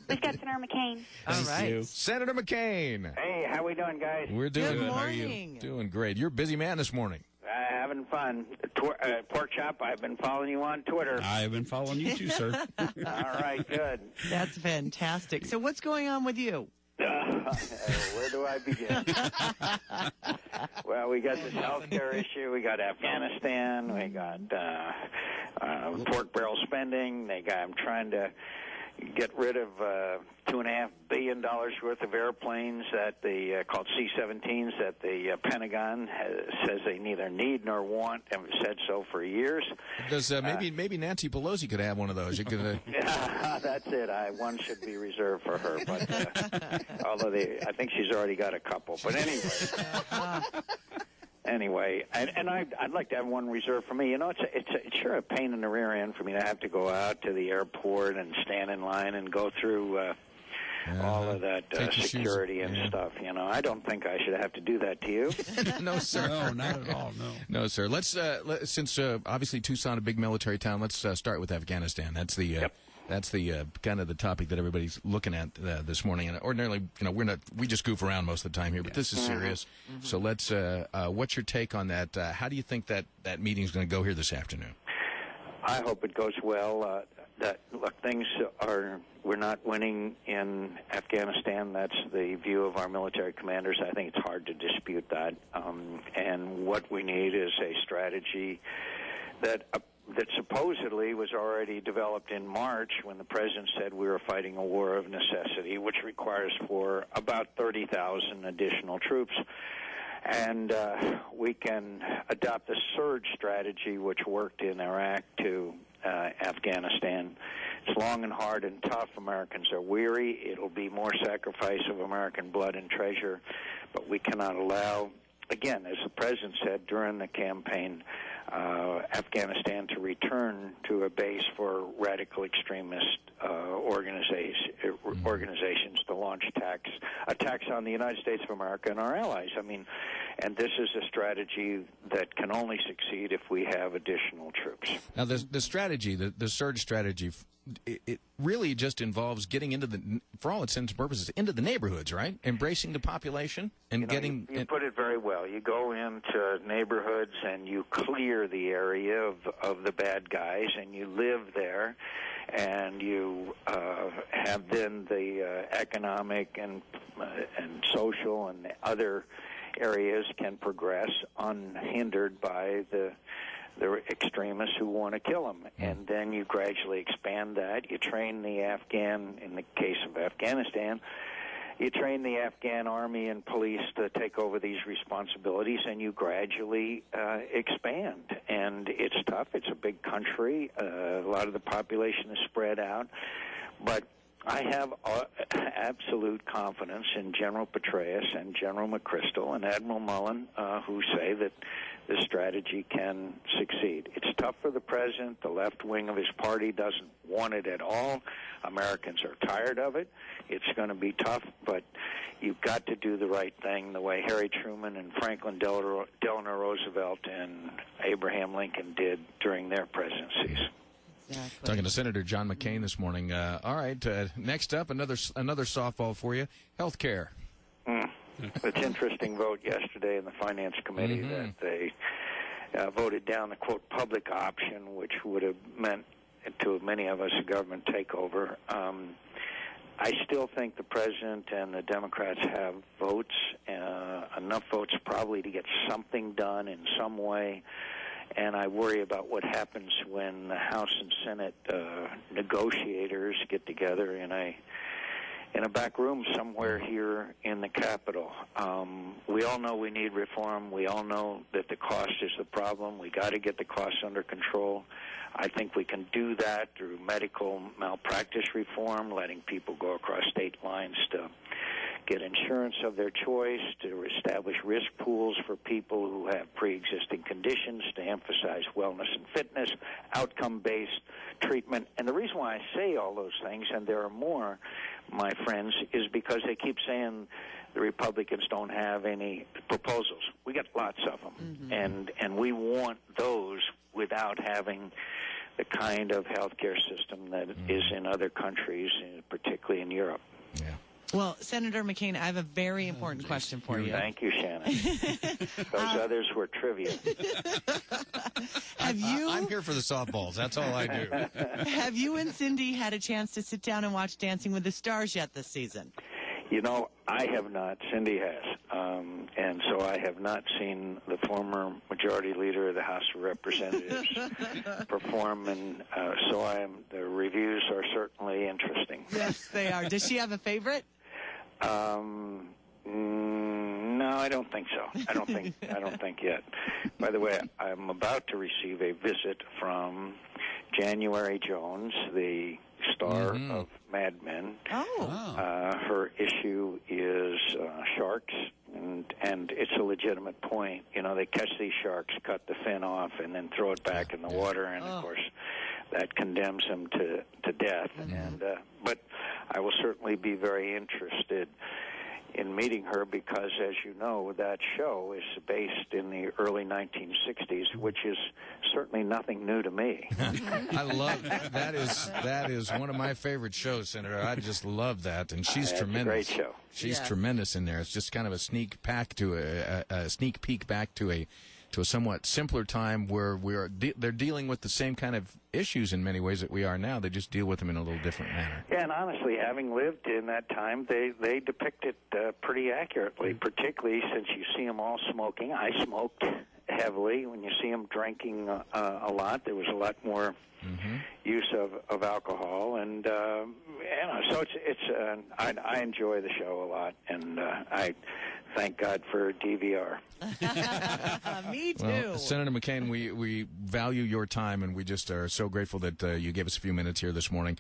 We've got Senator McCain. All right. Senator McCain. Hey, how we doing, guys? We're doing Good good. How are you? morning. Doing great. You're a busy man this morning. Having fun. Pork chop, I've been following you on Twitter. I've been following you too, sir. All right, good. That's fantastic. So what's going on with you? Where do I begin? Well, we got this healthcare issue. We got Afghanistan. We got pork barrel spending. I'm trying to get rid of $2.5 billion worth of airplanes that called C-17s that the Pentagon says they neither need nor want, and have said so for years. Does maybe Nancy Pelosi could have one of those? You could. That's it. One should be reserved for her, but although I think she's already got a couple. But anyway, I'd like to have one reserved for me. You know, it's sure a pain in the rear end for me to have to go out to the airport and stand in line and go through all of that security and stuff. You know, I don't think I should have to do that to you. No, sir. No, not at all. No. No, sir. Let's since obviously Tucson, a big military town. Let's start with Afghanistan. That's the. Yep. That's the kind of the topic that everybody's looking at this morning. And ordinarily, we just goof around most of the time here, but this is serious. Mm-hmm. So let's. What's your take on that? How do you think that meeting's going to go here this afternoon? I hope it goes well. We're not winning in Afghanistan. That's the view of our military commanders. I think it's hard to dispute that. And what we need is a strategy that supposedly was already developed in March when the president said we were fighting a war of necessity, which requires for about 30,000 additional troops. And we can adopt the surge strategy, which worked in Iraq, to Afghanistan. It's long and hard and tough. Americans are weary. It'll be more sacrifice of American blood and treasure, but we cannot allow, again, as the president said during the campaign, Afghanistan to return to a base for radical extremist organizations to launch attacks on the United States of America and our allies. I mean, and this is a strategy that can only succeed if we have additional troops. Now, the strategy, the surge strategy, it really just involves getting into for all intents and purposes, into the neighborhoods, right? Embracing the population and getting. You put it very well. You go into neighborhoods and you clear the area of the bad guys, and you live there, and you have then the economic and social and the other areas can progress unhindered by the extremists who want to kill them. And then you gradually expand that. You train the Afghan, in the case of Afghanistan, you train the Afghan army and police to take over these responsibilities, and you gradually expand. And it's tough. It's a big country. A lot of the population is spread out. But I have absolute confidence in General Petraeus and General McChrystal and Admiral Mullen, who say that this strategy can succeed. It's tough for the president. The left wing of his party doesn't want it at all. Americans are tired of it. It's going to be tough, but you've got to do the right thing the way Harry Truman and Franklin Delano Roosevelt and Abraham Lincoln did during their presidencies. Exactly. Talking to Senator John McCain this morning. All right, next up, another softball for you, health care. It's an interesting vote yesterday in the Finance Committee that they voted down the, quote, public option, which would have meant to many of us a government takeover. I still think the president and the Democrats have votes, enough votes probably to get something done in some way. And I worry about what happens when the House and Senate negotiators get together in a back room somewhere here in the Capitol. We all know we need reform. We all know that the cost is the problem. We got to get the costs under control. I think we can do that through medical malpractice reform, letting people go across state lines to get insurance of their choice, to establish risk pools for people who have pre-existing conditions, to emphasize wellness and fitness, outcome-based treatment. And the reason why I say all those things, and there are more, my friends, is because they keep saying the Republicans don't have any proposals. We got lots of them, and we want those without having the kind of health care system that is in other countries, particularly in Europe. Yeah. Well, Senator McCain, I have a very important question for you. Thank you, Shannon. Those others were trivia. I'm here for the softballs. That's all I do. Have you and Cindy had a chance to sit down and watch Dancing with the Stars yet this season? You know, I have not. Cindy has. And so I have not seen the former Majority Leader of the House of Representatives perform, and so the reviews are certainly interesting. Yes, they are. Does she have a favorite? No, I don't think so. I don't think yet. By the way, I'm about to receive a visit from January Jones, the star of Mad Men. Oh. Her issue is sharks, and it's a legitimate point. You know, they catch these sharks, cut the fin off, and then throw it back in the water, and of course that condemns them to death. And but I will certainly be very interested in meeting her because, as you know, that show is based in the early 1960s, which is certainly nothing new to me. I love that. Is one of my favorite shows, Senator. I just love that, and she's tremendous. It's a great show. She's tremendous in there. It's just kind of a sneak peek back to a somewhat simpler time where they're dealing with the same kind of issues in many ways that we are now. They just deal with them in a little different manner. Yeah, and honestly, having lived in that time, they depict it pretty accurately, particularly since you see them all smoking. I smoked heavily. When you see them drinking a lot, there was a lot more use of alcohol, and so I enjoy the show a lot, and I thank God for DVR. Me too. Well, Senator McCain, we value your time, and we just are so grateful that you gave us a few minutes here this morning.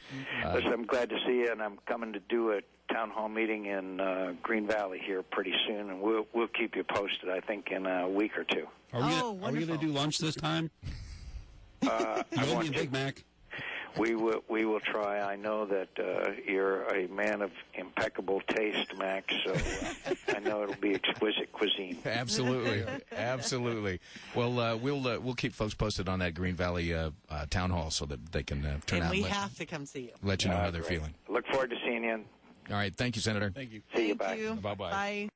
Listen, I'm glad to see you, and I'm coming to do a town hall meeting in Green Valley here pretty soon, and we'll keep you posted, I think, in a week or two. Are we going to do lunch this time? I want a Big Mac. We will try. I know that you're a man of impeccable taste, Max, so I know it'll be exquisite cuisine. Absolutely, absolutely. Well, we'll keep folks posted on that Green Valley town hall so that they can turn out. And we have to come see you. Let you know how they're feeling. Look forward to seeing you. All right, thank you, Senator. Thank you. See you. Bye. Bye-bye. Bye.